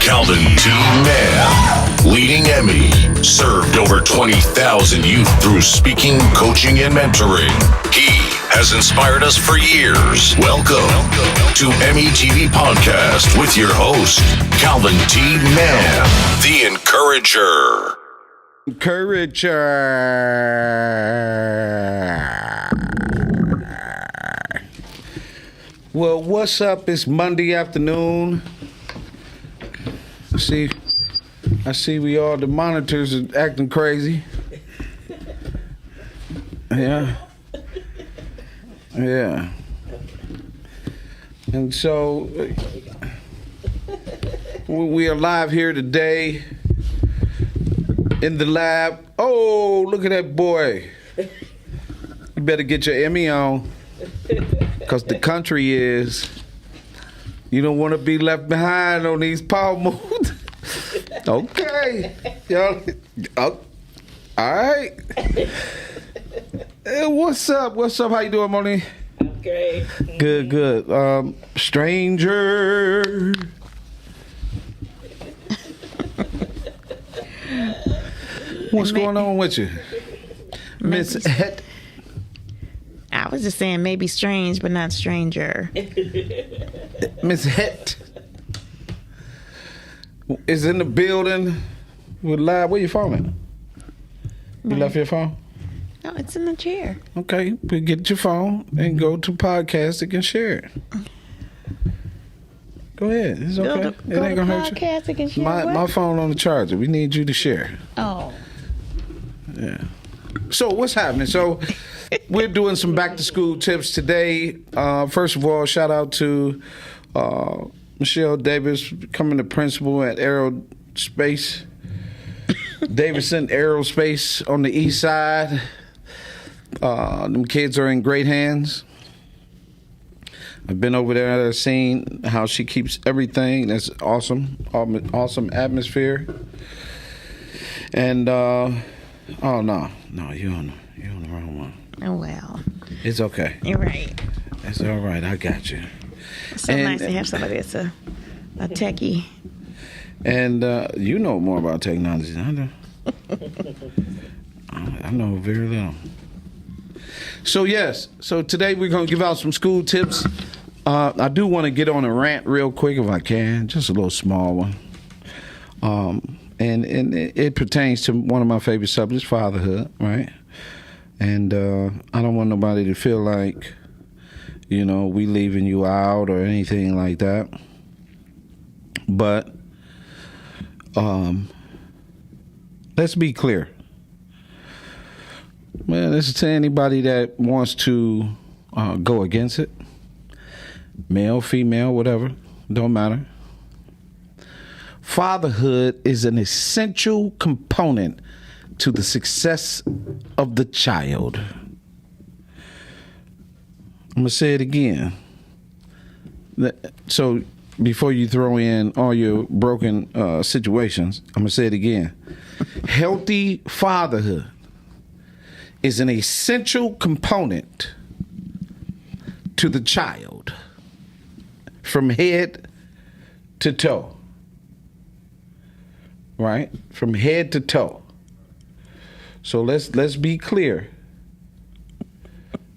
Calvin T. Mann, leading Emmy, served over 20,000 youth through speaking, coaching, and mentoring. He has inspired us for years. Welcome to Emmy TV Podcast with your host, Calvin T. Mann, the Encourager. Well, what's up? It's Monday afternoon. I see we all, the monitors are acting crazy. Yeah. And so we are live here today in the lab. Oh, look at that boy. You better get your Emmy on. Because the country is, you don't want to be left behind on these power moves. Okay. Y'all, all right. Hey, what's up? How you doing, Moni? Okay. Good. Stranger. What's going on with you? Miss Het? I was just saying maybe strange, but not stranger. Miss Het is in the building with live. Where your phone at? You left your phone? No, it's in the chair. Okay, but get your phone and go to Podcastic and share it. Go ahead. It's okay. It ain't gonna hurt you. Podcastic and share My phone on the charger. We need you to share. Oh. Yeah. So what's happening? So we're doing some back to school tips today. First of all, shout out to Michelle Davis, becoming the principal at Aerospace. Davidson Aerospace on the east side. Them kids are in great hands. I've been over there, seen how she keeps everything. That's awesome. Awesome atmosphere. And oh no, you're on the wrong one. Oh well. It's okay. You're right. It's all right. I got you. It's so nice to have somebody that's a techie. And you know more about technology than I do. I know very little. So yes. So today we're gonna give out some school tips. I do want to get on a rant real quick if I can, just a little small one. And it pertains to one of my favorite subjects, fatherhood, right? And I don't want nobody to feel like, we leaving you out or anything like that. But let's be clear. Man, this is to anybody that wants to go against it. Male, female, whatever, don't matter. Fatherhood is an essential component to the success of the child. I'm going to say it again. So before you throw in all your broken situations, I'm going to say it again. Healthy fatherhood is an essential component to the child from head to toe. Right? From head to toe. So let's be clear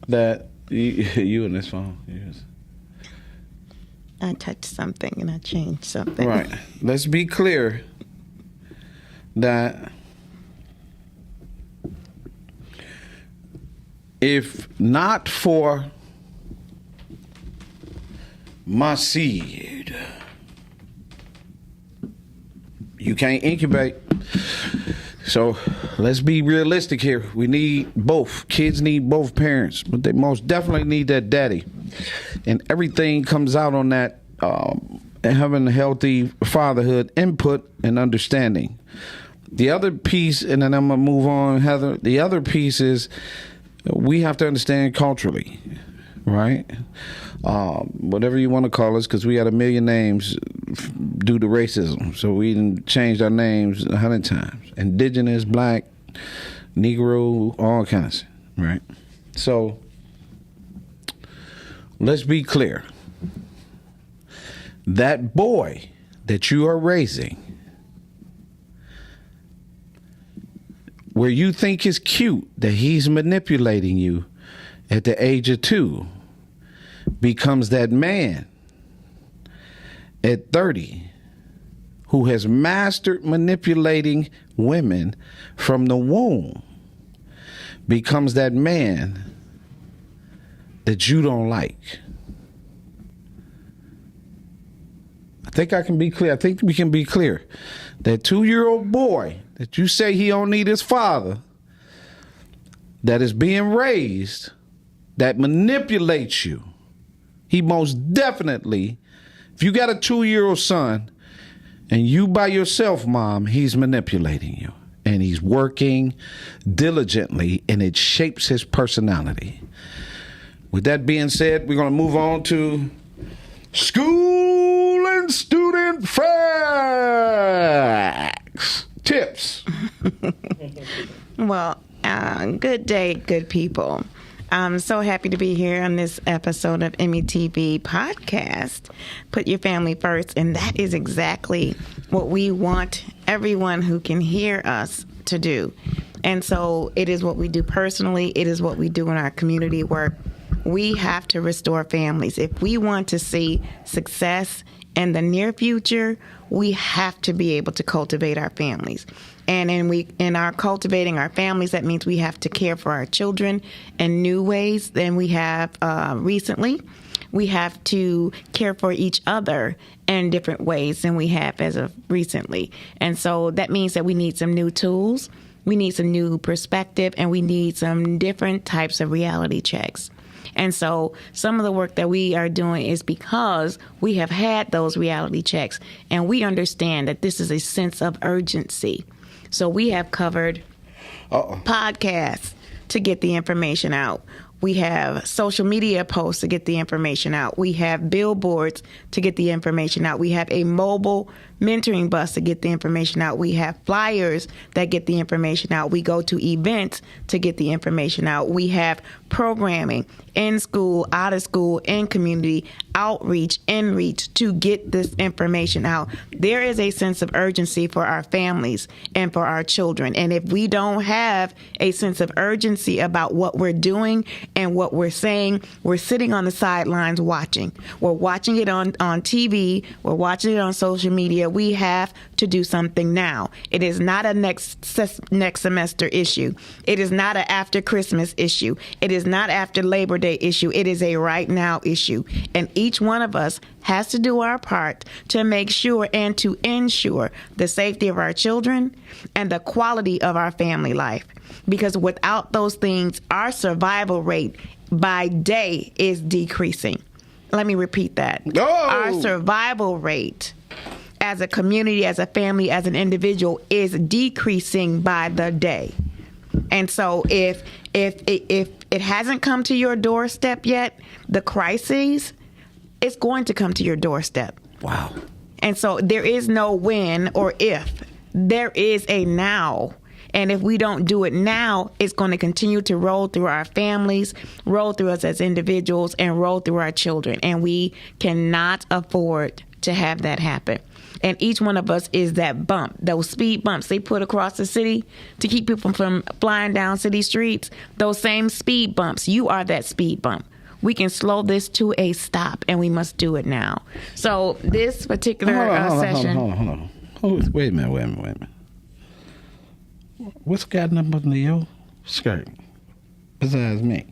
that you in this phone. Yes. I touched something and I changed something. Right. Let's be clear that if not for my seed, you can't incubate. So let's be realistic here. We need both. Kids need both parents, but they most definitely need that daddy. And everything comes out on that having a healthy fatherhood input and understanding. The other piece, and then I'm going to move on, Heather. The other piece is we have to understand culturally, right? Whatever you want to call us, because we got a million names due to racism. So we done changed our names 100 times. Indigenous, black, Negro, all kinds, right? So let's be clear. That boy that you are raising, where you think is cute that he's manipulating you at the age of 2, becomes that man at 30 who has mastered manipulating women from the womb, becomes that man that you don't like. I think I can be clear. I think we can be clear. That 2-year-old boy that you say he don't need his father, that is being raised, that manipulates you, he most definitely, if you got a 2-year-old son and you by yourself, mom, he's manipulating you. And he's working diligently, and it shapes his personality. With that being said, we're going to move on to school and student facts. Tips. Well, good day, good people. I'm so happy to be here on this episode of EMIY podcast. Put your family first, and that is exactly what we want everyone who can hear us to do. And so it is what we do personally. It is what we do in our community work. We have to restore families. If we want to see success in the near future, we have to be able to cultivate our families. And in our cultivating our families, that means we have to care for our children in new ways than we have recently. We have to care for each other in different ways than we have as of recently. And so that means that we need some new tools, we need some new perspective, and we need some different types of reality checks. And so some of the work that we are doing is because we have had those reality checks, and we understand that this is a sense of urgency. So we have covered podcasts to get the information out. We have social media posts to get the information out. We have billboards to get the information out. We have a mobile mentoring bus to get the information out. We have flyers that get the information out. We go to events to get the information out. We have programming in school, out of school, in community, outreach, in reach to get this information out. There is a sense of urgency for our families and for our children. And if we don't have a sense of urgency about what we're doing and what we're saying, we're sitting on the sidelines watching. We're watching it on TV. We're watching it on social media. We have to do something now. It is not a next semester issue. It is not an after Christmas issue. It is not after Labor Day issue. It is a right now issue. And each one of us has to do our part to make sure and to ensure the safety of our children and the quality of our family life. Because without those things, our survival rate by day is decreasing. Let me repeat that. Oh! Our survival rate as a community, as a family, as an individual is decreasing by the day. And so if it hasn't come to your doorstep yet, the crisis is going to come to your doorstep. Wow. And so there is no when or if. There is a now. And if we don't do it now, it's going to continue to roll through our families, roll through us as individuals, and roll through our children. And we cannot afford to have that happen. And each one of us is that bump, those speed bumps they put across the city to keep people from flying down city streets. Those same speed bumps, you are that speed bump. We can slow this to a stop, and we must do it now. So this particular session. Hold on. Wait a minute. What's got number under your skirt besides me?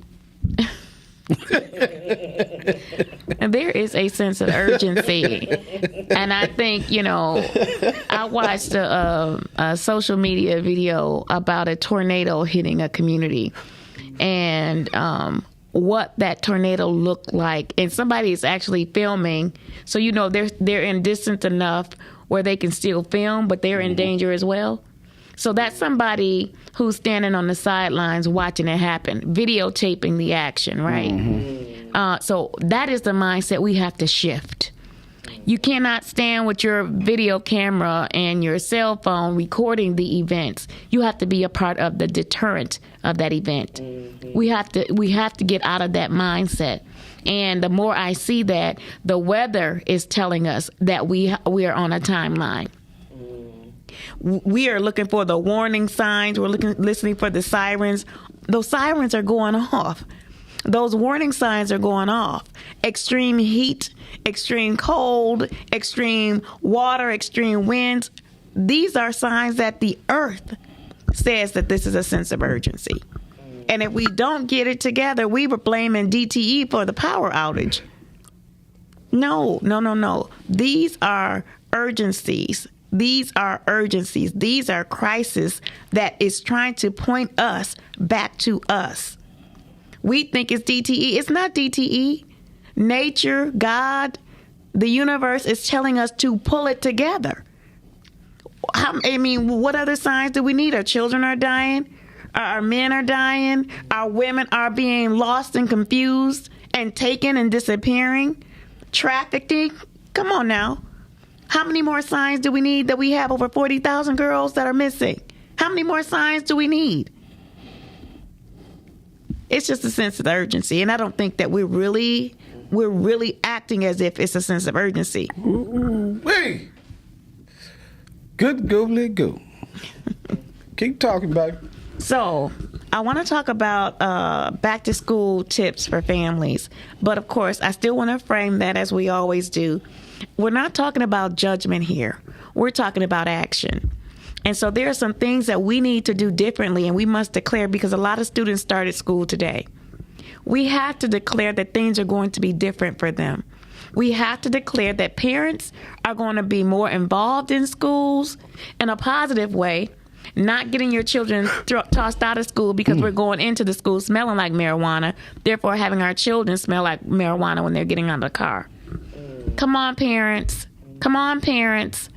And there is a sense of urgency. And I think, I watched a social media video about a tornado hitting a community and what that tornado looked like. And somebody is actually filming. So, they're in distance enough where they can still film, but they're in danger as well. So that's somebody who's standing on the sidelines watching it happen, videotaping the action, right? Mm-hmm. So that is the mindset we have to shift. You cannot stand with your video camera and your cell phone recording the events. You have to be a part of the deterrent of that event. Mm-hmm. We have to get out of that mindset. And the more I see that, the weather is telling us that we are on a timeline. We are looking for the warning signs. We're listening for the sirens. Those sirens are going off. Those warning signs are going off. Extreme heat, extreme cold, extreme water, extreme winds. These are signs that the earth says that this is a sense of urgency. And if we don't get it together, we were blaming DTE for the power outage. No. These are urgencies. These are urgencies. These are crises that is trying to point us back to us. We think it's DTE. It's not DTE. Nature, God, the universe is telling us to pull it together. I mean, what other signs do we need? Our children are dying. Our men are dying. Our women are being lost and confused and taken and disappearing. Trafficking. Come on now. How many more signs do we need that we have over 40,000 girls that are missing? How many more signs do we need? It's just a sense of urgency. And I don't think that we're really acting as if it's a sense of urgency. Hey! Good googly goo. Keep talking, baby. So I want to talk about back to school tips for families. But of course, I still want to frame that as we always do. We're not talking about judgment here. We're talking about action. And so there are some things that we need to do differently, and we must declare, because a lot of students started school today. We have to declare that things are going to be different for them. We have to declare that parents are going to be more involved in schools in a positive way, not getting your children tossed out of school because we're going into the school smelling like marijuana, therefore having our children smell like marijuana when they're getting out of the car. Come on, parents. Come on, parents.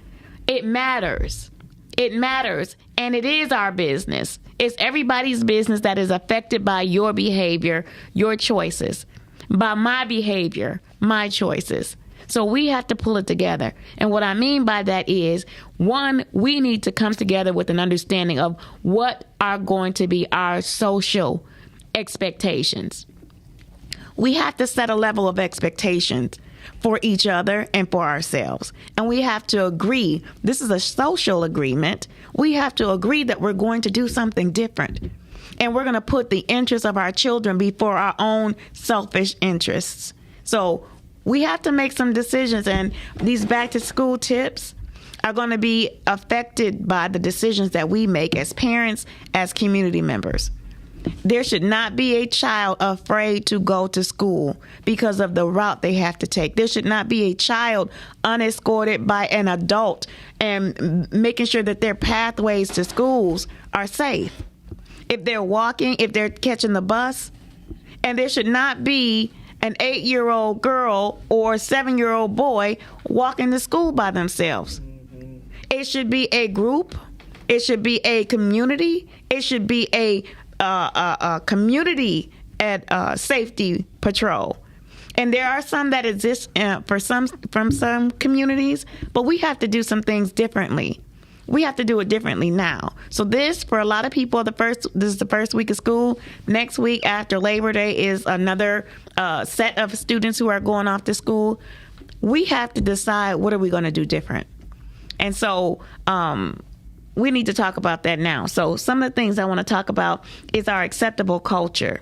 It matters. It matters. And it is our business. It's everybody's business that is affected by your behavior, your choices, by my behavior, my choices. So we have to pull it together. And what I mean by that is, one, we need to come together with an understanding of what are going to be our social expectations. We have to set a level of expectations for each other and for ourselves. And we have to agree, this is a social agreement. We have to agree that we're going to do something different. And we're going to put the interests of our children before our own selfish interests. So we have to make some decisions, and these back to school tips are going to be affected by the decisions that we make as parents, as community members. There should not be a child afraid to go to school because of the route they have to take. There should not be a child unescorted by an adult and making sure that their pathways to schools are safe. If they're walking, if they're catching the bus, and there should not be an 8-year-old girl or 7-year-old boy walking to school by themselves. It should be a group. It should be a community. It should be a community at safety patrol. And there are some that exist from some communities, but we have to do some things differently. We have to do it differently now. So this, for a lot of people, this is the first week of school. Next week after Labor Day is another set of students who are going off to school. We have to decide, what are we going to do different? And so we need to talk about that now. So some of the things I want to talk about is our acceptable culture.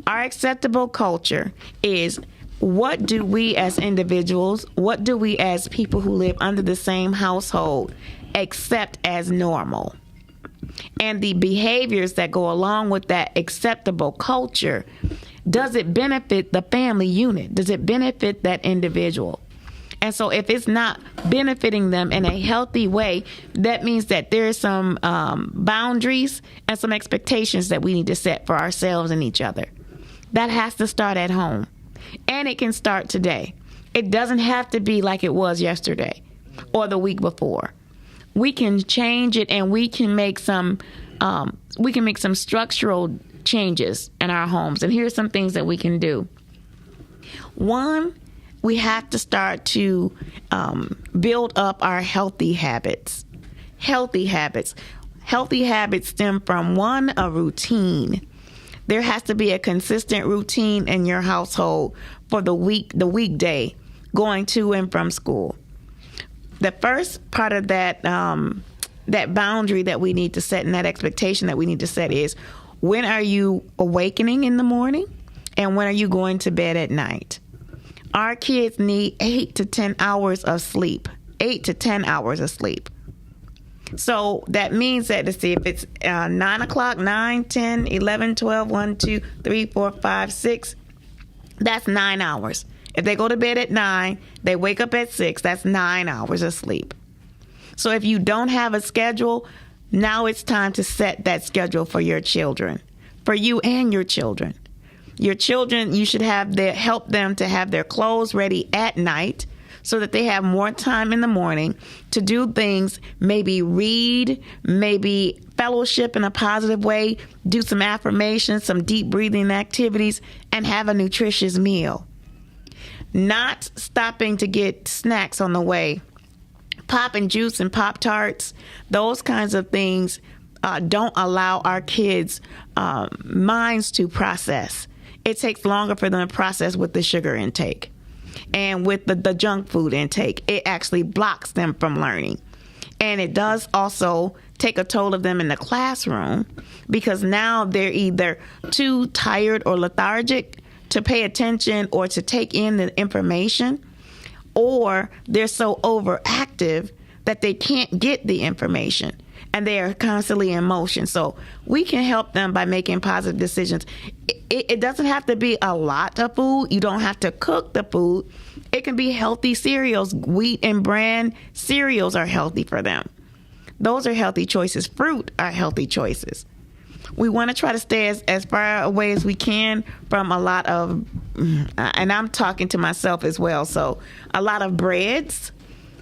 Our acceptable culture is, what do we as individuals, what do we as people who live under the same household accept as normal? And the behaviors that go along with that acceptable culture, does it benefit the family unit? Does it benefit that individual? And so if it's not benefiting them in a healthy way, that means that there's some boundaries and some expectations that we need to set for ourselves and each other. That has to start at home. And it can start today. It doesn't have to be like it was yesterday or the week before. We can change it, and we can make some structural changes in our homes. And here's some things that we can do. One, we have to start to build up our healthy habits. Healthy habits. Healthy habits stem from, one, a routine. There has to be a consistent routine in your household for the weekday, going to and from school. The first part of that boundary that we need to set and that expectation that we need to set is, when are you awakening in the morning and when are you going to bed at night? Our kids need 8 to 10 hours of sleep. 8 to 10 hours of sleep. So that means that, let's see, if it's 9 o'clock, 9, 10, 11, 12, 1, 2, 3, 4, 5, 6, that's 9 hours. If they go to bed at 9, they wake up at 6, that's 9 hours of sleep. So if you don't have a schedule, now it's time to set that schedule for your children, for you and your children. Your children, you should help them to have their clothes ready at night so that they have more time in the morning to do things, maybe read, maybe fellowship in a positive way, do some affirmations, some deep breathing activities, and have a nutritious meal. Not stopping to get snacks on the way. Pop and juice and Pop-Tarts, those kinds of things don't allow our kids' minds to process. It takes longer for them to process with the sugar intake. And with the junk food intake, it actually blocks them from learning. And it does also take a toll of them in the classroom, because now they're either too tired or lethargic to pay attention or to take in the information, or they're so overactive that they can't get the information and they are constantly in motion. So we can help them by making positive decisions. It doesn't have to be a lot of food. You don't have to cook the food. It can be healthy cereals. Wheat and bran cereals are healthy for them. Those are healthy choices. Fruit are healthy choices. We want to try to stay as far away as we can from a lot of, and I'm talking to myself as well, so a lot of breads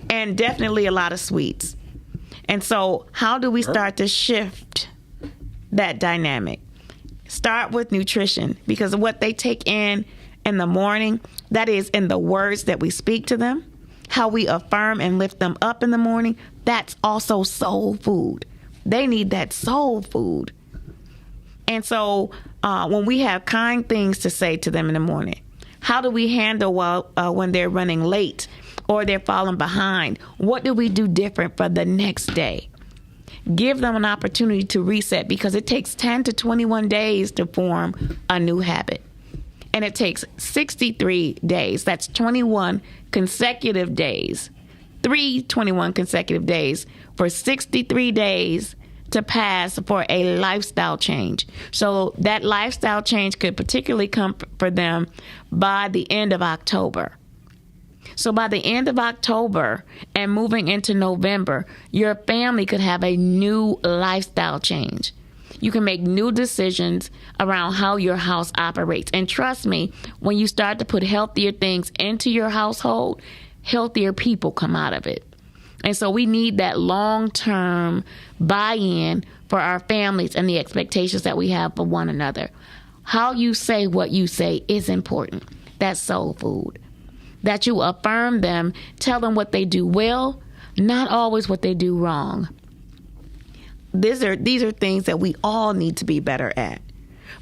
and definitely a lot of sweets. And so how do we start to shift that dynamic? Start with nutrition, because what they take in the morning, that is in the words that we speak to them, how we affirm and lift them up in the morning, that's also soul food. They need that soul food. And so when we have kind things to say to them in the morning, how do we handle when they're running late or they're falling behind? What do we do different for the next day? Give them an opportunity to reset, because it takes 10 to 21 days to form a new habit. And it takes 63 days. That's 21 consecutive days. 21 consecutive days for 63 days to pass for a lifestyle change. So that lifestyle change could particularly come for them by the end of October. So by the end of October and moving into November, your family could have a new lifestyle change. You can make new decisions around how your house operates. And trust me, when you start to put healthier things into your household, healthier people come out of it. And so we need that long-term buy-in for our families and the expectations that we have for one another. How you say what you say is important. That's soul food. That you affirm them, tell them what they do well, not always what they do wrong. These are things that we all need to be better at.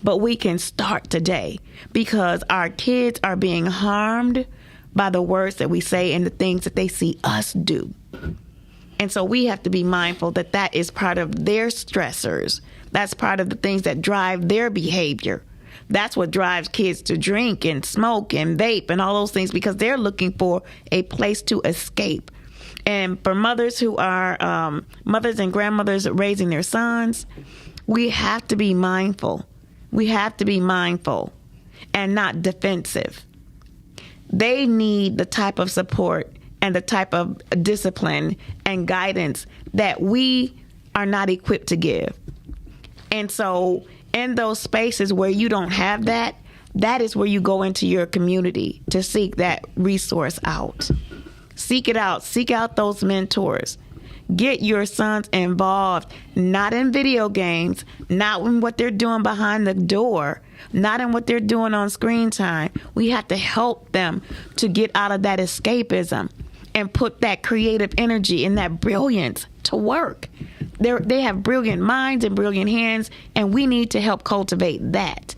But we can start today, because our kids are being harmed by the words that we say and the things that they see us do. And so we have to be mindful that that is part of their stressors. That's part of the things that drive their behavior. That's what drives kids to drink and smoke and vape and all those things, because they're looking for a place to escape. And for mothers who are mothers and grandmothers raising their sons, we have to be mindful. We have to be mindful and not defensive. They need the type of support and the type of discipline and guidance that we are not equipped to give. And so in those spaces where you don't have that, that is where you go into your community to seek that resource out. Seek it out. Seek out those mentors. Get your sons involved, not in video games, not in what they're doing behind the door, not in what they're doing on screen time. We have to help them to get out of that escapism and put that creative energy and that brilliance to work. They have brilliant minds and brilliant hands, and we need to help cultivate that.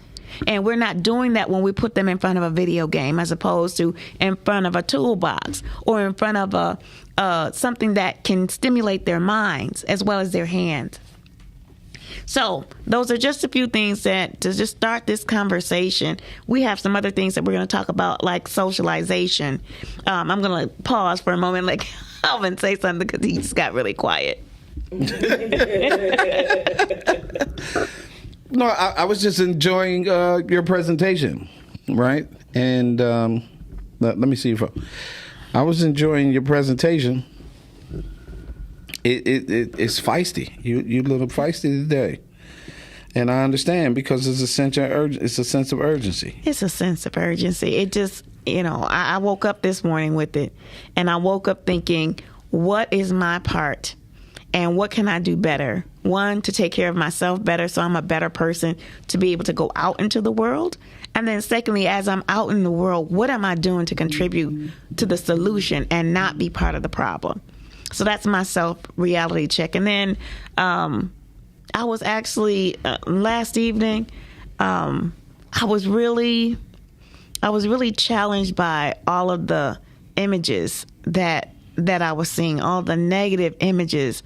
And we're not doing that when we put them in front of a video game, as opposed to in front of a toolbox or in front of something that can stimulate their minds as well as their hands. So those are just a few things that to just start this conversation. We have some other things that we're going to talk about, like socialization. I'm going to pause for a moment, like Alvin say something, because he just got really quiet. No, I was just enjoying your presentation, right? And let me see if I was enjoying your presentation. It's feisty. You a little feisty today, and I understand, because it's a sense of urgency. It's a sense of urgency. It's a sense of urgency. It just, I woke up this morning with it, and I woke up thinking, what is my part, and what can I do better? One, to take care of myself better, so I'm a better person to be able to go out into the world. And then secondly, as I'm out in the world, what am I doing to contribute to the solution and not be part of the problem? So that's my self-reality check. And then I was actually, last evening, I was really challenged by all of the images that I was seeing, all the negative images,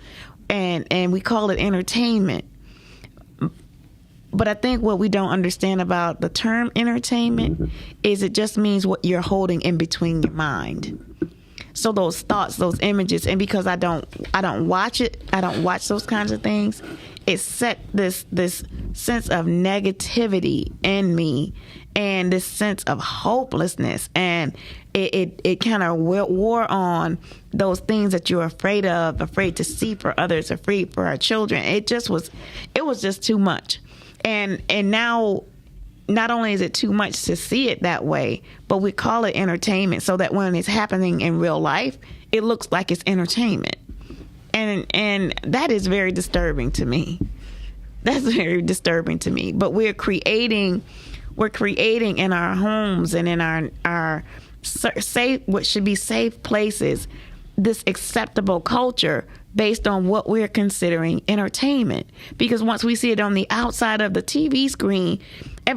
and we call it entertainment. But I think what we don't understand about the term entertainment is it just means what you're holding in between your mind. So those thoughts, those images, and because I don't watch it, I don't watch those kinds of things, it set this sense of negativity in me, and this sense of hopelessness, and it kind of wore on those things that you're afraid to see for others, afraid for our children. It was just too much, and now. Not only is it too much to see it that way, but we call it entertainment, so that when it's happening in real life, it looks like it's entertainment. And that is very disturbing to me. That's very disturbing to me. But we're creating in our homes and in our safe, what should be safe places, this acceptable culture based on what we're considering entertainment. Because once we see it on the outside of the TV screen,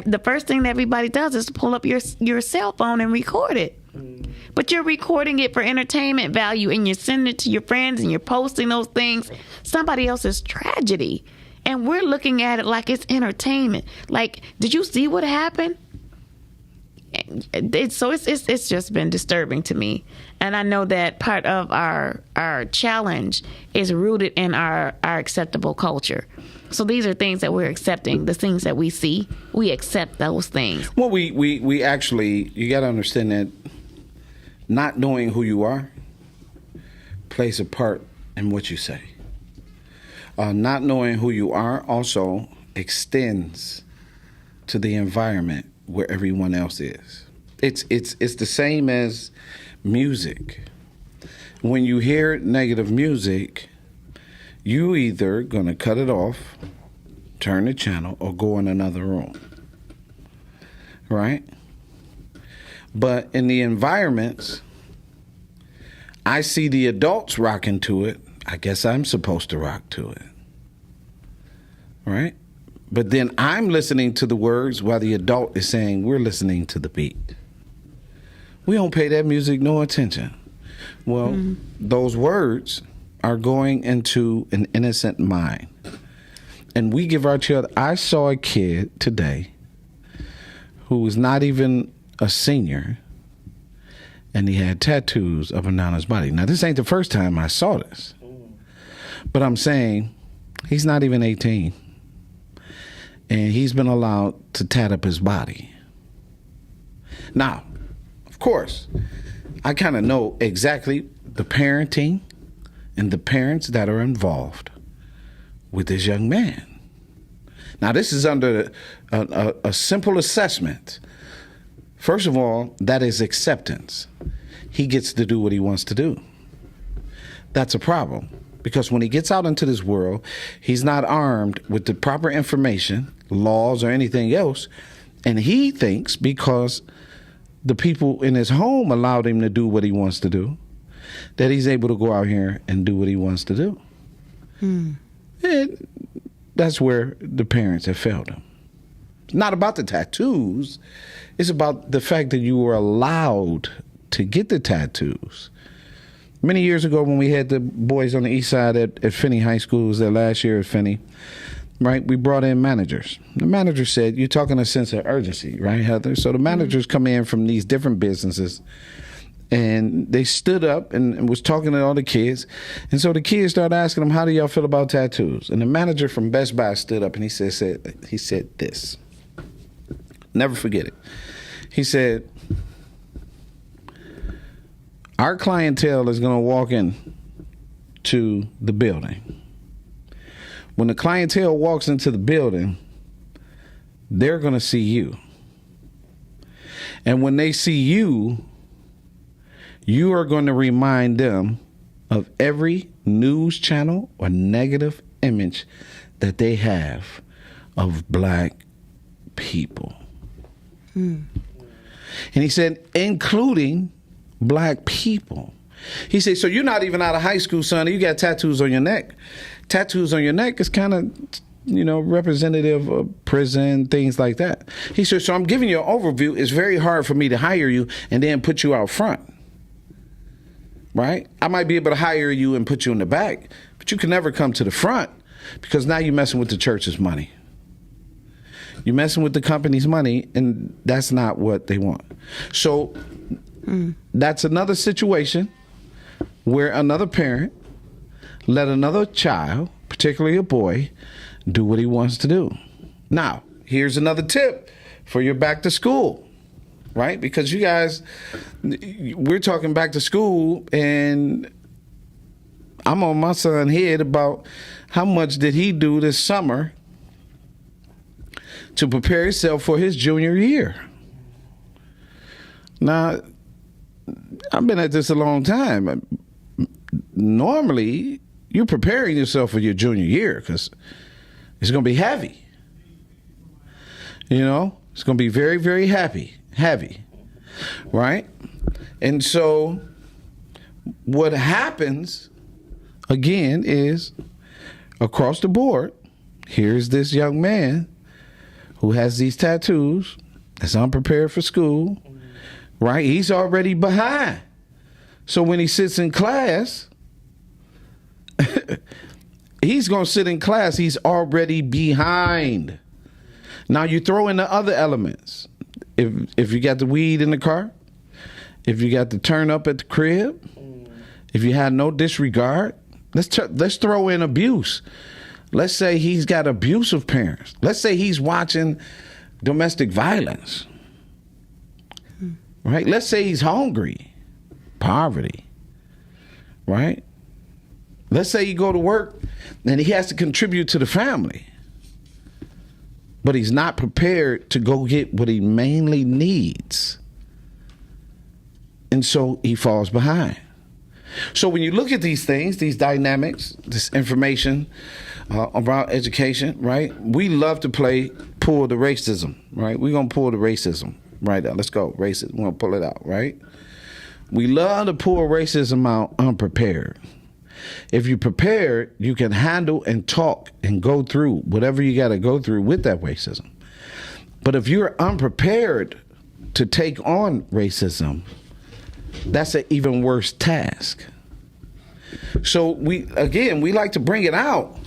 the first thing that everybody does is pull up your cell phone and record it. But you're recording it for entertainment value, and you're sending it to your friends, and you're posting those things, somebody else's tragedy. And we're looking at it like it's entertainment. Like, did you see what happened? It's just been disturbing to me. And I know that part of our challenge is rooted in our acceptable culture. So these are things that we're accepting. The things that we see, we accept those things. Well, we actually, you got to understand that not knowing who you are plays a part in what you say. Not knowing who you are also extends to the environment where everyone else is. It's the same as music. When you hear negative music, you either gonna cut it off, turn the channel, or go in another room. Right? But in the environments, I see the adults rocking to it. I guess I'm supposed to rock to it. Right? But then I'm listening to the words while the adult is saying we're listening to the beat. We don't pay that music no attention. Well, those words are going into an innocent mind. And we give our children. I saw a kid today who was not even a senior, and he had tattoos up and down his body. Now, this ain't the first time I saw this. But I'm saying he's not even 18. And he's been allowed to tat up his body. Now, of course, I kind of know exactly the parenting and the parents that are involved with this young man. Now, this is under a simple assessment. First of all, that is acceptance. He gets to do what he wants to do. That's a problem. Because when he gets out into this world, he's not armed with the proper information, laws, or anything else. And he thinks because the people in his home allowed him to do what he wants to do, that he's able to go out here and do what he wants to do. And that's where the parents have failed him. It's not about the tattoos. It's about the fact that you were allowed to get the tattoos. Many years ago when we had the boys on the east side at Finney High School, it was their last year at Finney, right? We brought in managers. The manager said, you're talking a sense of urgency, right, Heather? So the managers come in from these different businesses, and they stood up and was talking to all the kids. And so the kids started asking them, how do y'all feel about tattoos? And the manager from Best Buy stood up and he said this. Never forget it. He said, our clientele is going to walk in to the building. When the clientele walks into the building, they're going to see you. And when they see you, you are going to remind them of every news channel or negative image that they have of black people. And he said, including black people. He said, so you're not even out of high school, son. You got tattoos on your neck. Tattoos on your neck is kind of, representative of prison, things like that. He said, so I'm giving you an overview. It's very hard for me to hire you and then put you out front. Right? I might be able to hire you and put you in the back, but you can never come to the front because now you're messing with the church's money. You're messing with the company's money, and that's not what they want. So that's another situation where another parent let another child, particularly a boy, do what he wants to do. Now, here's another tip for your back to school, right? Because you guys, we're talking back to school, and I'm on my son's head about how much did he do this summer to prepare himself for his junior year. Now, I've been at this a long time. Normally, you're preparing yourself for your junior year because it's going to be heavy. It's going to be very, very heavy, right? And so what happens, again, is across the board, here's this young man who has these tattoos, that's unprepared for school, right? He's already behind. So when he sits in class, he's going to sit in class, he's already behind. Now you throw in the other elements. If you got the weed in the car, if you got the turn up at the crib, if you had no disregard, let's throw in abuse. Let's say he's got abusive parents. Let's say he's watching domestic violence. Right? Let's say he's hungry. Poverty. Right? Let's say you go to work and he has to contribute to the family. But he's not prepared to go get what he mainly needs. And so he falls behind. So when you look at these things, these dynamics, this information about education, right? We love to pull the racism, right? We're going to pull the racism right out. Let's go. Racism. We're going to pull it out, right? We love to pull racism out unprepared. If you're prepared, you can handle and talk and go through whatever you got to go through with that racism. But if you're unprepared to take on racism, that's an even worse task. So we like to bring it out,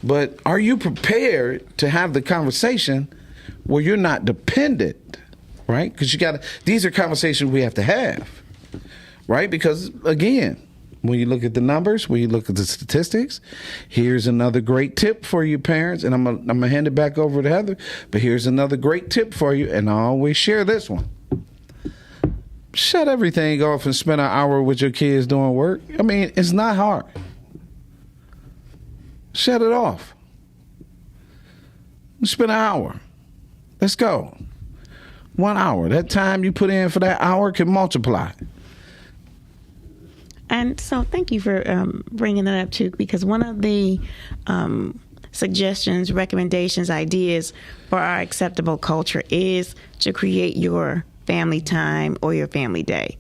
but are you prepared to have the conversation where you're not dependent, right? Because these are conversations we have to have, right? Because again, when you look at the numbers, when you look at the statistics, here's another great tip for you parents, and I'm gonna hand it back over to Heather, but here's another great tip for you, and I always share this one. Shut everything off and spend an hour with your kids doing work. I mean, it's not hard. Shut it off. Spend an hour. Let's go. 1 hour. That time you put in for that hour can multiply. And so thank you for bringing that up, too, because one of the suggestions, recommendations, ideas for our acceptable culture is to create your family time or your family day.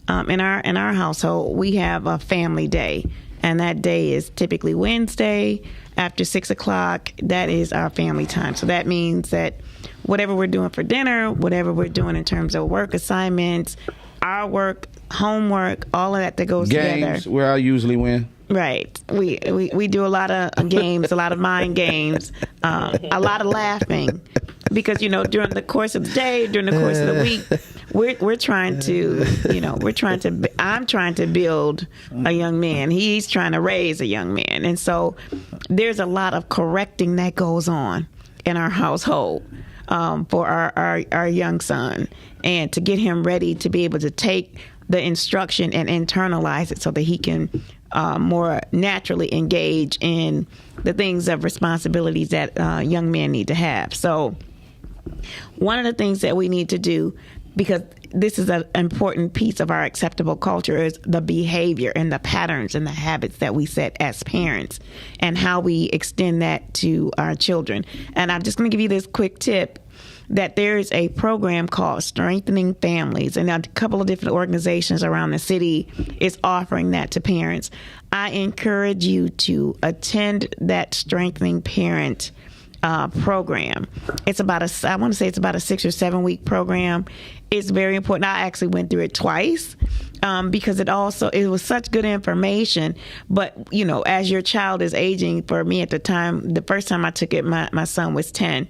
In our household, we have a family day, and that day is typically Wednesday. after 6 o'clock, that is our family time. So that means that whatever we're doing for dinner, whatever we're doing in terms of work assignments, our work, homework, all of that goes Games, together. where I usually win. Right. We do a lot of games, a lot of mind games, a lot of laughing, because during the course of the day, during the course of the week, we're trying to I'm trying to build a young man. He's trying to raise a young man, and so there's a lot of correcting that goes on in our household for our young son, and to get him ready to be able to take the instruction and internalize it so that he can more naturally engage in the things of responsibilities that young men need to have. So one of the things that we need to do, because this is an important piece of our acceptable culture, is the behavior and the patterns and the habits that we set as parents and how we extend that to our children. And I'm just going to give you this quick tip, that there is a program called Strengthening Families, and a couple of different organizations around the city is offering that to parents. I encourage you to attend that Strengthening Parent program. It's about I want to say it's about a 6 or 7 week program. It's very important. I actually went through it twice because it was such good information. But as your child is aging, for me at the time, the first time I took it, my son was 10.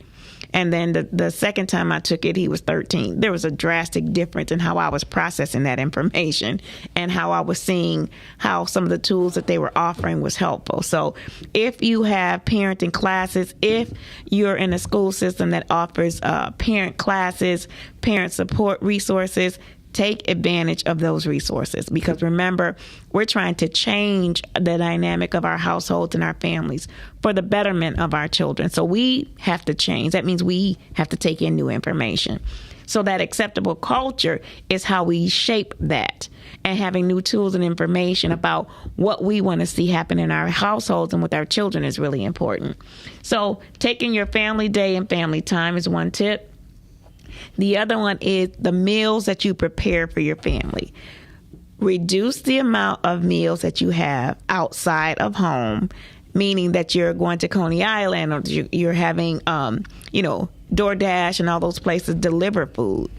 And then the second time I took it, he was 13. There was a drastic difference in how I was processing that information and how I was seeing how some of the tools that they were offering was helpful. So if you have parenting classes, if you're in a school system that offers parent classes, parent support resources, take advantage of those resources, because remember, we're trying to change the dynamic of our households and our families for the betterment of our children. So we have to change. That means we have to take in new information. So that acceptable culture is how we shape that, and having new tools and information about what we want to see happen in our households and with our children is really important. So taking your family day and family time is one tip. The other one is the meals that you prepare for your family. Reduce the amount of meals that you have outside of home, meaning that you're going to Coney Island, or you're having, DoorDash and all those places deliver food.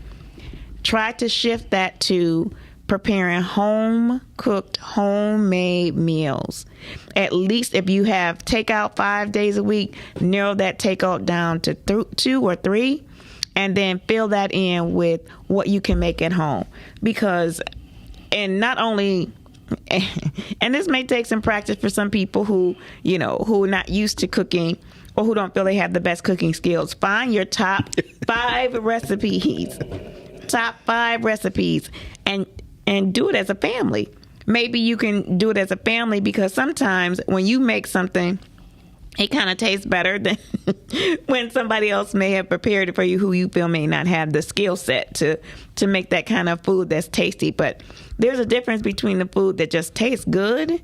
Try to shift that to preparing home-cooked, homemade meals. At least if you have takeout 5 days a week, narrow that takeout down to 2 or 3. And then fill that in with what you can make at home. And this may take some practice for some people who are not used to cooking, or who don't feel they have the best cooking skills. Find your top 5 recipes, and do it as a family. Maybe you can do it as a family, because sometimes when you make something, it kind of tastes better than when somebody else may have prepared it for you, who you feel may not have the skill set to make that kind of food that's tasty. But there's a difference between the food that just tastes good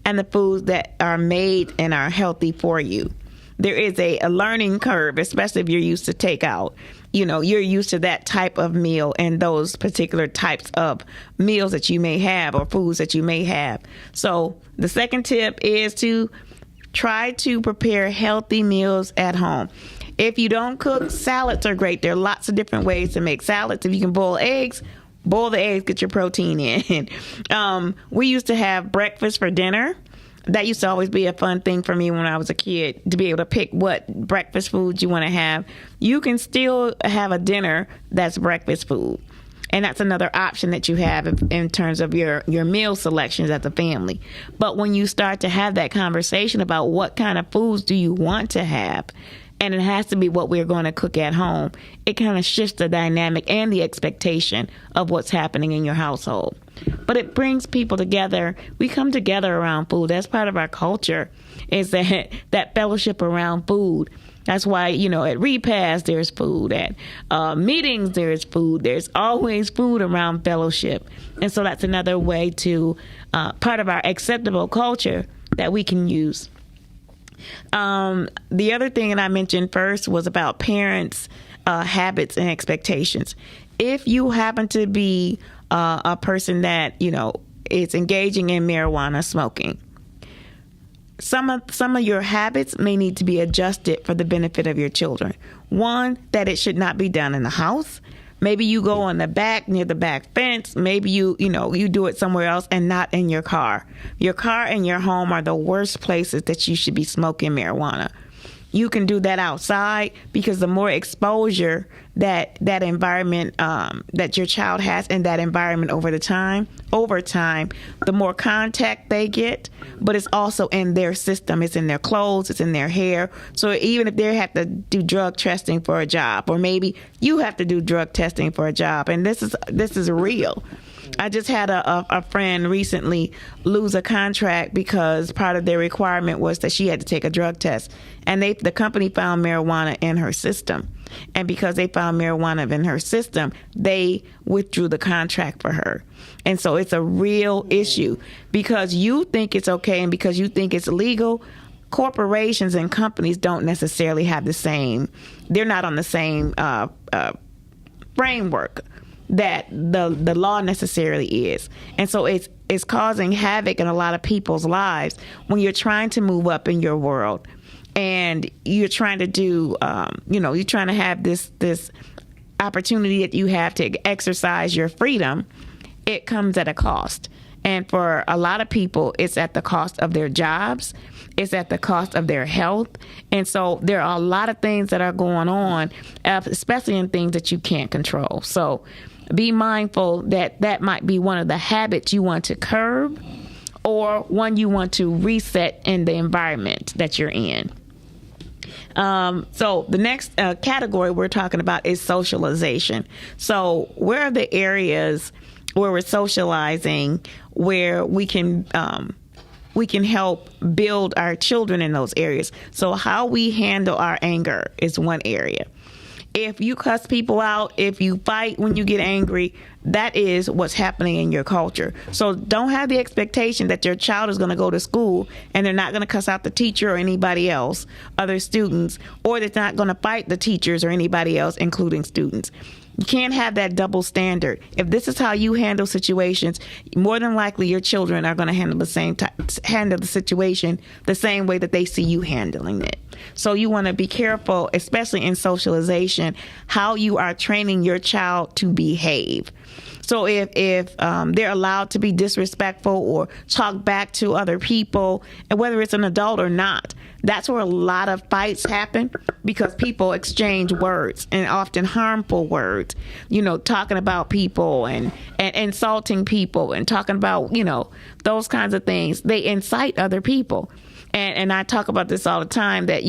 and the foods that are made and are healthy for you. There is a learning curve, especially if you're used to takeout. You're used to that type of meal and those particular types of meals that you may have, or foods that you may have. So the second tip is to try to prepare healthy meals at home. If you don't cook, salads are great. There are lots of different ways to make salads. If you can boil the eggs, get your protein in. We used to have breakfast for dinner. That used to always be a fun thing for me when I was a kid, to be able to pick what breakfast foods you want to have. You can still have a dinner that's breakfast food. And that's another option that you have in terms of your meal selections as a family. But when you start to have that conversation about what kind of foods do you want to have, and it has to be what we're going to cook at home, it kind of shifts the dynamic and the expectation of what's happening in your household. But it brings people together. We come together around food. That's part of our culture, is that fellowship around food. That's why, at repast, there's food. At meetings, there's food. There's always food around fellowship. And so that's another way to, part of our acceptable culture that we can use. The other thing that I mentioned first was about parents' habits and expectations. If you happen to be a person that, is engaging in marijuana smoking, some of your habits may need to be adjusted for the benefit of your children. One, that it should not be done in the house. Maybe you go on the back, near the back fence. Maybe you do it somewhere else and not in your car. Your car and your home are the worst places that you should be smoking marijuana. You can do that outside, because the more exposure that environment, that your child has in that environment over time, the more contact they get. But it's also in their system. It's in their clothes. It's in their hair. So even if they have to do drug testing for a job, or maybe you have to do drug testing for a job, and this is real. I just had a friend recently lose a contract because part of their requirement was that she had to take a drug test, and the company found marijuana in her system. And because they found marijuana in her system, they withdrew the contract for her. And so it's a real issue, because you think it's okay and because you think it's legal. Corporations and companies don't necessarily have the same. They're not on the same framework that the law necessarily is. And so it's causing havoc in a lot of people's lives when you're trying to move up in your world, and you're trying to do you're trying to have this opportunity that you have to exercise your freedom. It comes at a cost. And for a lot of people, it's at the cost of their jobs. It's at the cost of their health. And so there are a lot of things that are going on, especially in things that you can't control. So be mindful that might be one of the habits you want to curb, or one you want to reset in the environment that you're in. So the next category we're talking about is socialization. So where are the areas where we're socializing, where we can help build our children in those areas? So how we handle our anger is one area. If you cuss people out, if you fight when you get angry, that is what's happening in your culture. So don't have the expectation that your child is going to go to school and they're not going to cuss out the teacher or anybody else, other students, or they're not going to fight the teachers or anybody else, including students. You can't have that double standard. If this is how you handle situations, more than likely your children are going to handle the situation the same way that they see you handling it. So you want to be careful, especially in socialization, how you are training your child to behave. So if they're allowed to be disrespectful or talk back to other people, and whether it's an adult or not, that's where a lot of fights happen, because people exchange words, and often harmful words, talking about people and insulting people and talking about, those kinds of things. They incite other people. And I talk about this all the time, that,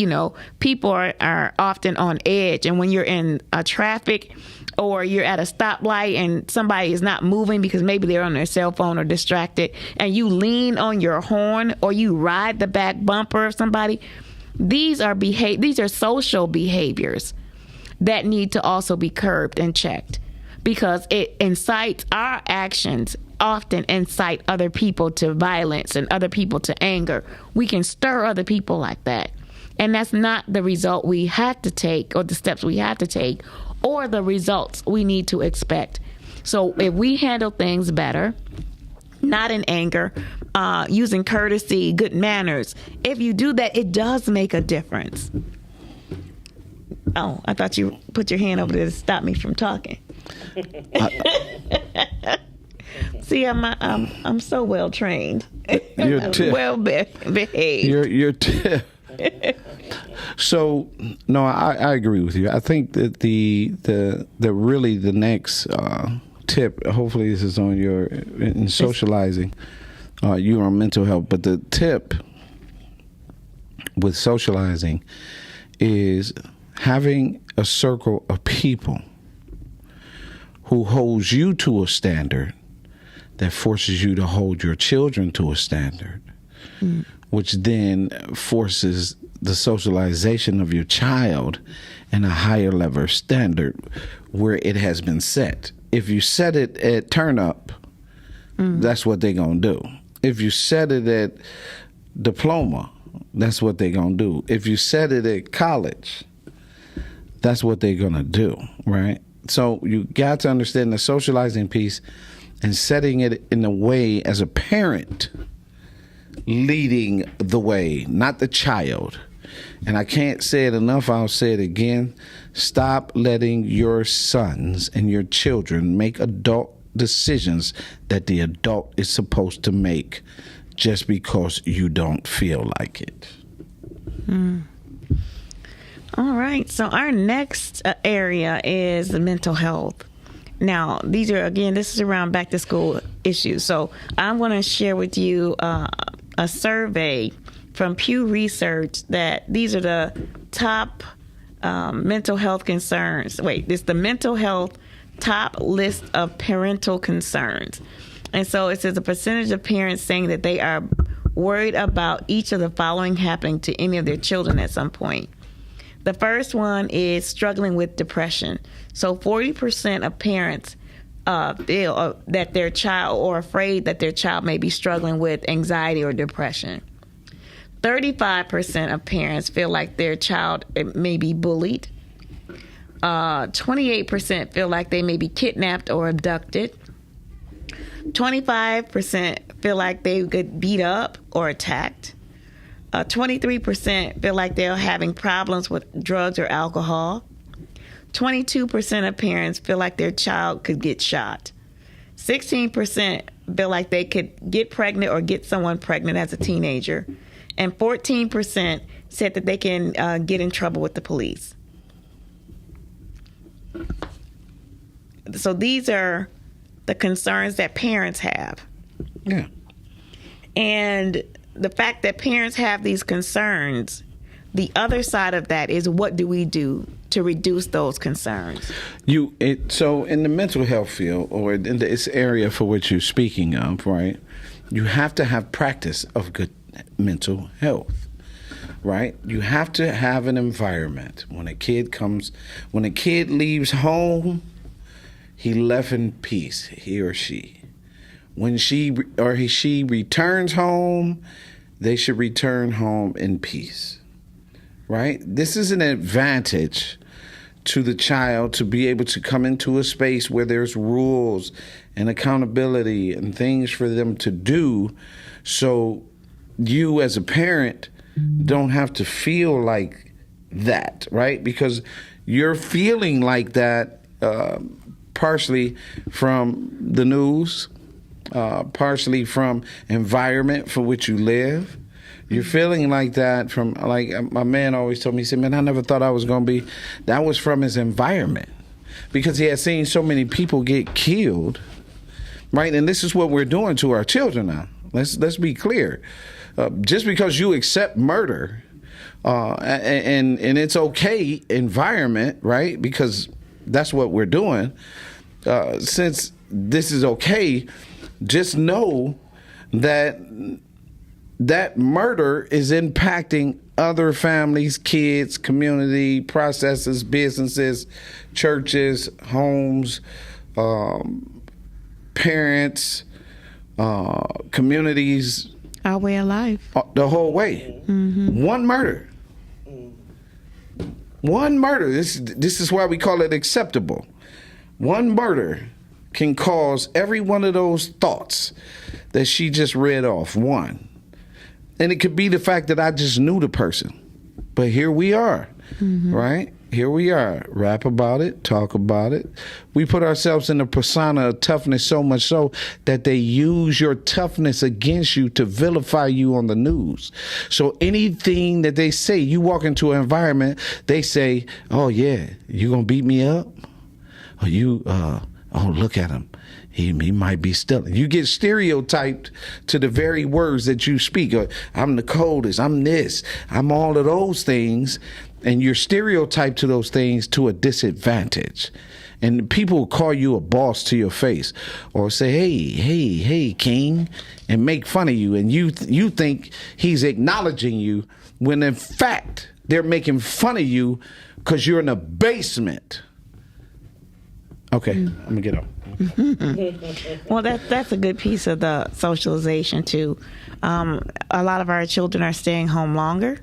people are often on edge. And when you're in traffic, or you're at a stoplight and somebody is not moving because maybe they're on their cell phone or distracted, and you lean on your horn or you ride the back bumper of somebody, these are social behaviors that need to also be curbed and checked, because it incites, our actions often incite other people to violence and other people to anger. We can stir other people like that. And that's not the result we have to take, or the steps we have to take, or the results we need to expect. So if we handle things better, not in anger, using courtesy, good manners, if you do that, it does make a difference. Oh, I thought you put your hand over there to stop me from talking. See, I'm so well trained. You're well behaved. You're So no, I agree with you. I think that the really the next tip, hopefully this is on your in socializing, you on mental health, but the tip with socializing is having a circle of people who holds you to a standard that forces you to hold your children to a standard, which then forces the socialization of your child in a higher level standard where it has been set. If you set it at turn up, that's what they're going to do. If you set it at diploma, that's what they're going to do. If you set it at college, that's what they're going to do, right? So you got to understand the socializing piece and setting it in a way as a parent leading the way, not the child. And I can't say it enough, I'll say it again. Stop letting your sons and your children make adult decisions that the adult is supposed to make just because you don't feel like it. All right. So our next area is the mental health. Now, this is around back to school issues. So I'm going to share with you a survey from Pew Research that these are the top mental health concerns. It's the mental health top list of parental concerns. And so it says a percentage of parents saying that they are worried about each of the following happening to any of their children at some point. The first one is struggling with depression. So 40% of parents feel that their child, or afraid that their child may be struggling with anxiety or depression. 35% of parents feel like their child may be bullied. 28% feel like they may be kidnapped or abducted. 25% feel like they get beat up or attacked. 23% feel like they're having problems with drugs or alcohol. 22% of parents feel like their child could get shot. 16% feel like they could get pregnant or get someone pregnant as a teenager. And 14% said that they can get in trouble with the police. So these are the concerns that parents have. Yeah. And the fact that parents have these concerns, the other side of that is, what do we do to reduce those concerns? So in the mental health field, or in this area for which you're speaking of, right, you have to have practice of good mental health, right? You have to have an environment. When a kid leaves home, he left in peace, he or she. When she returns home, they should return home in peace, right? This is an advantage to the child to be able to come into a space where there's rules and accountability and things for them to do, so you as a parent don't have to feel like that, right? Because you're feeling like that partially from the news, partially from environment for which you live. You're feeling like that from, like my man always told me, he said, man, I never thought I was going to be. That was from his environment, because he had seen so many people get killed, right? And this is what we're doing to our children now. Let's be clear. Just because you accept murder and it's okay environment, right? Because that's what we're doing. Since this is okay, just know that murder is impacting other families, kids, community, processes, businesses, churches, homes, parents, communities. Our way of life. The whole way. Mm-hmm. One murder. This is why we call it acceptable. One murder can cause every one of those thoughts that she just read off. One. And it could be the fact that I just knew the person. But here we are, right? Here we are. Rap about it, talk about it. We put ourselves in the persona of toughness so much so that they use your toughness against you to vilify you on the news. So anything that they say, you walk into an environment, they say, oh yeah, you gonna beat me up? Or oh, look at him. He might be stealing. You get stereotyped to the very words that you speak. I'm the coldest. I'm this. I'm all of those things. And you're stereotyped to those things to a disadvantage. And people call you a boss to your face, or say, hey, king, and make fun of you. And you think he's acknowledging you, when in fact they're making fun of you because you're in a basement Okay, I'm gonna get up. Well, that's a good piece of the socialization too. A lot of our children are staying home longer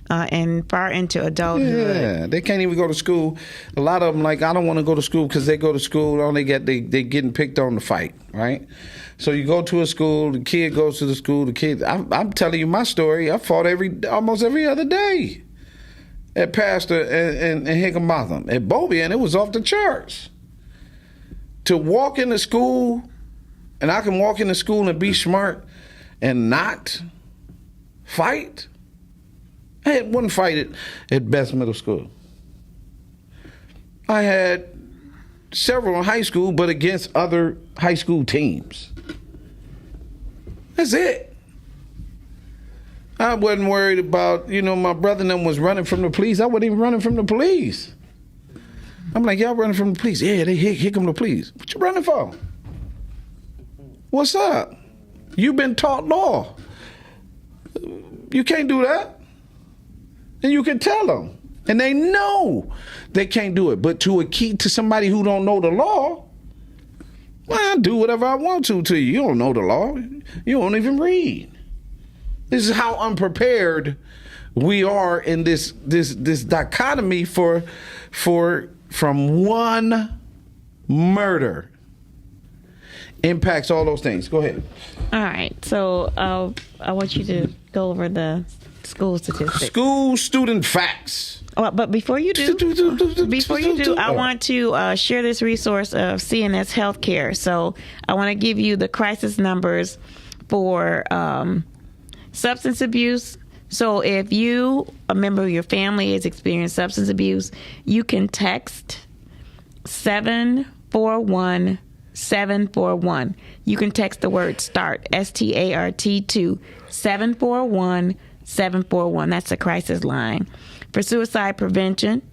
and far into adulthood. Yeah, they can't even go to school. A lot of them, like, I don't want to go to school because they go to school, all they getting picked on to fight, right? So you go to a school, the kid goes to the school, the kid. I'm telling you my story. I fought almost every other day at Pastor and Higginbotham. At Bobian, it was off the charts. To walk into school, and I can walk into school and be smart and not fight. I had one fight at Best Middle School. I had several in high school, but against other high school teams. That's it. I wasn't worried about, my brother and them was running from the police. I wasn't even running from the police. I'm like, y'all running from the police? Yeah, here come the police. What you running for? What's up? You been taught law. You can't do that. And you can tell them. And they know they can't do it. But to somebody who don't know the law, well, I'll do whatever I want to you. You don't know the law. You don't even read. This is how unprepared we are in this dichotomy from one murder. Impacts all those things. Go ahead. All right. So I want you to go over the school statistics. School student facts. Well, but before you do, I want to share this resource of CNS Healthcare. So I want to give you the crisis numbers for substance abuse. So if a member of your family has experienced substance abuse, you can text 741-741. You can text the word START, START, to 741-741. That's the crisis line. For suicide prevention,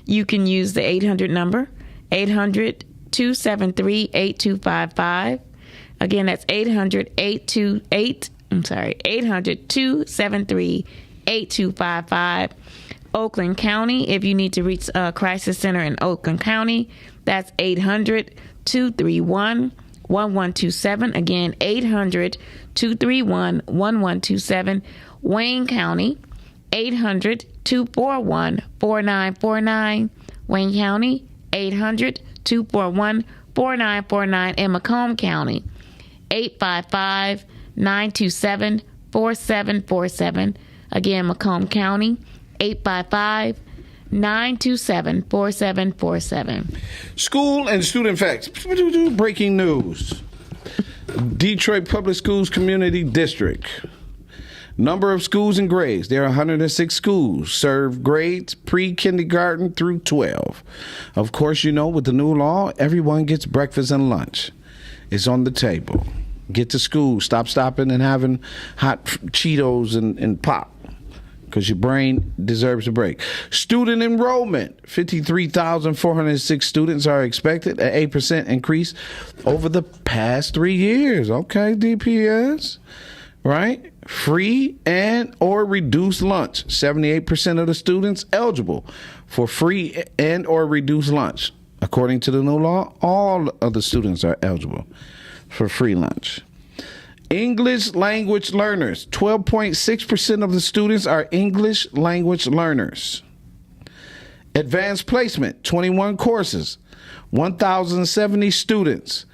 you can use the 800 number, 800-273-8255. Again, that's 800-273-8255. Oakland County, if you need to reach a crisis center in Oakland County, that's 800-231-1127. Again, 800-231-1127. Wayne County, 800-241-4949. Wayne County, 800-241-4949. And Macomb County, 855-927-4747. Again, Macomb County, 855-927-4747. School and student facts. Breaking news. Detroit Public Schools Community District. Number of schools and grades. There are 106 schools. Serve grades pre-kindergarten through 12. Of course, with the new law, everyone gets breakfast and lunch. It's on the table. Get to school. Stop stopping and having hot Cheetos and pop, because your brain deserves a break. Student enrollment. 53,406 students are expected, an 8% increase over the past 3 years. Okay, DPS. Right? Free and or reduced lunch. 78% of the students eligible for free and or reduced lunch. According to the new law, all of the students are eligible for free lunch. English language learners. 12.6% of the students are English language learners. Advanced placement. 21 courses. 1,070 students.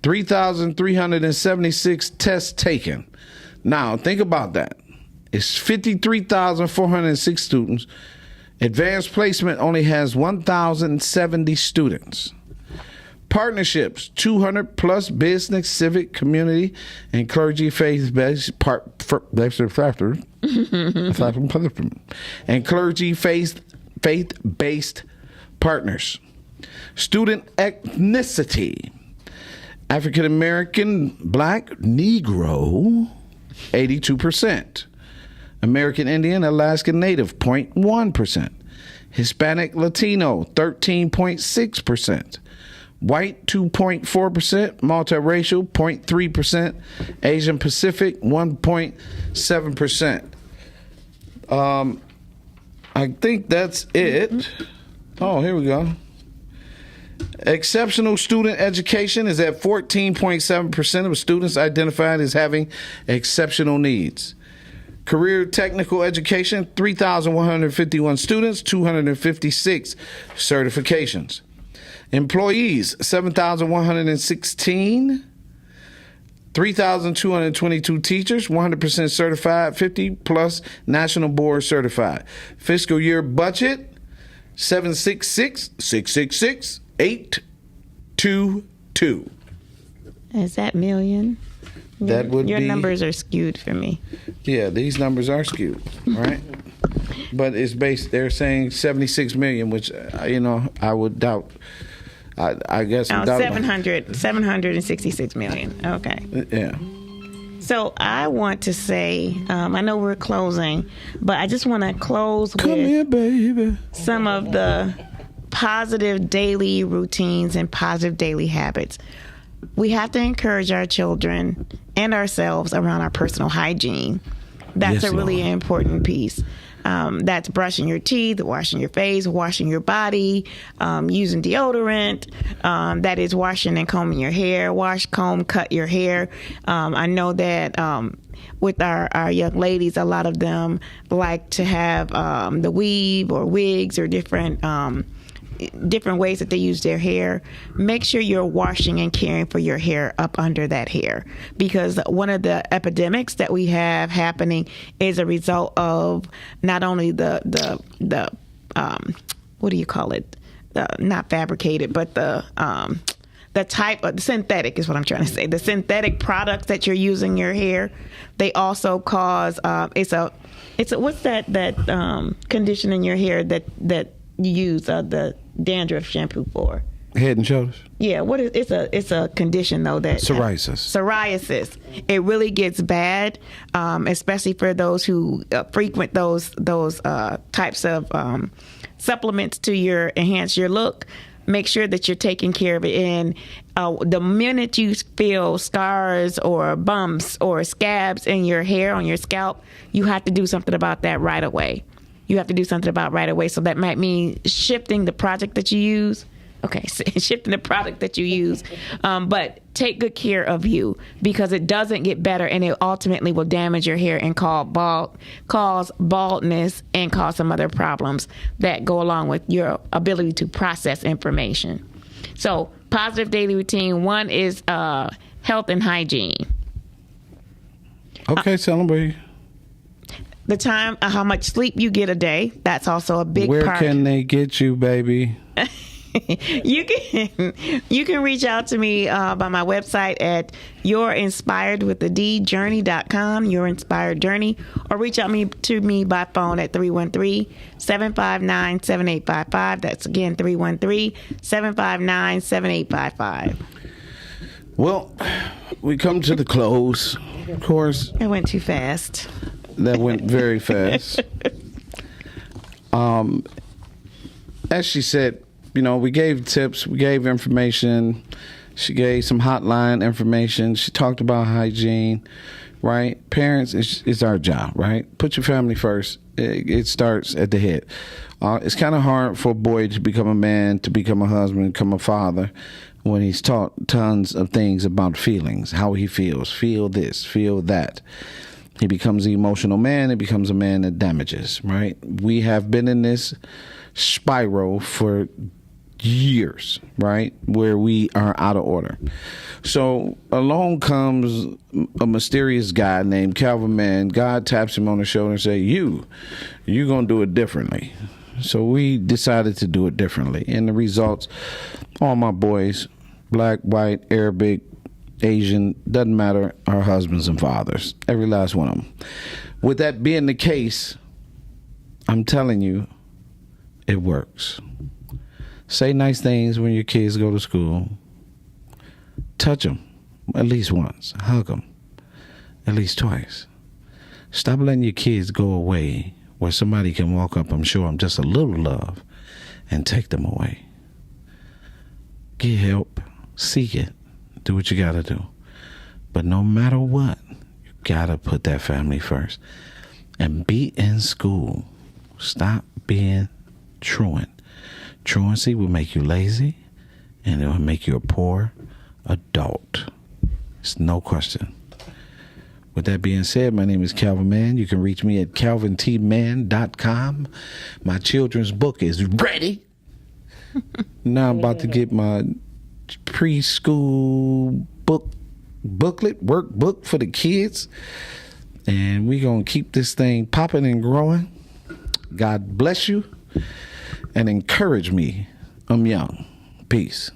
3,376 tests taken. Now, think about that. It's 53,406 students. Advanced placement only has 1,070 students. Partnerships, 200 plus business, civic, community, and clergy faith-based and clergy faith-based partners. Student ethnicity, African American, Black, Negro, 82%. American Indian, Alaskan Native, 0.1%. Hispanic Latino, 13.6%. White, 2.4%. Multiracial, 0.3%. Asian Pacific, 1.7%. I think that's it. Oh, here we go. Exceptional student education is at 14.7% of students identified as having exceptional needs. Career technical education, 3,151 students, 256 certifications. Employees, 7,116, 3,222 teachers, 100% certified, 50 plus national board certified. Fiscal year budget, 766-666-822. Is that million? That would Your be, numbers are skewed for me. Yeah, these numbers are skewed, right? But it's based, they're saying 76 million, which, I would doubt. I guess. Oh, 766 million. Okay. Yeah. So I want to say, I know we're closing, but I just want to close Come with here, baby. some of the positive daily routines and positive daily habits. We have to encourage our children and ourselves around our personal hygiene. That's Yes, a really Lord. important piece. That's brushing your teeth, washing your face, washing your body, using deodorant. That is washing and combing your hair. Wash, comb, cut your hair. I know that with our young ladies, a lot of them like to have the weave or wigs or different ways that they use their hair. Make sure you're washing and caring for your hair up under that hair, because one of the epidemics that we have happening is a result of not only the what do you call it? Not fabricated, but the type of synthetic is what I'm trying to say. The synthetic products that you're using in your hair, they also cause it's a what's that condition in your hair that you use the dandruff shampoo for? Head and Shoulders. Yeah, what is it's a condition though that psoriasis. It really gets bad, especially for those who frequent those types of supplements to enhance your look. Make sure that you're taking care of it. And the minute you feel scars or bumps or scabs in your hair, on your scalp, you have to do something about that right away. So that might mean shifting the product that you use. Okay, so shifting the product that you use. But take good care of you, because it doesn't get better, and it ultimately will damage your hair and cause baldness and cause some other problems that go along with your ability to process information. So positive daily routine. One is health and hygiene. Okay, celebrate. The time, how much sleep you get a day. That's also a big part. Where can they get you, baby? You can reach out to me by my website at yourinspiredwiththedjourney.com, Your Inspired Journey, or reach out to me by phone at 313-759-7855. That's again 313-759-7855. Well, we come to the close. Of course, It went too fast. that went very fast. As she said, we gave tips, we gave information. She gave some hotline information. She talked about hygiene, right? Parents, it's our job, right? Put your family first. It starts at the head. It's kind of hard for a boy to become a man, to become a husband, become a father, when he's taught tons of things about feelings, how he feels, feel this, feel that. He becomes an emotional man. He becomes a man that damages, right? We have been in this spiral for years, right, where we are out of order. So along comes a mysterious guy named Calvin Man. God taps him on the shoulder and say, you're going to do it differently. So we decided to do it differently. And the results, all my boys, black, white, Arabic, Asian, doesn't matter, are husbands and fathers. Every last one of them. With that being the case, I'm telling you, it works. Say nice things when your kids go to school. Touch them at least once. Hug them at least twice. Stop letting your kids go away where somebody can walk up and show them just a little love and take them away. Get help. Seek it. Do what you got to do. But no matter what, you got to put that family first. And be in school. Stop being truant. Truancy will make you lazy. and it'll make you a poor adult. It's no question. With that being said, my name is Calvin Mann. You can reach me at calvintmann.com. My children's book is ready. Now I'm about to get my preschool workbook for the kids. And we're going to keep this thing popping and growing. God bless you and encourage me. I'm young. Peace.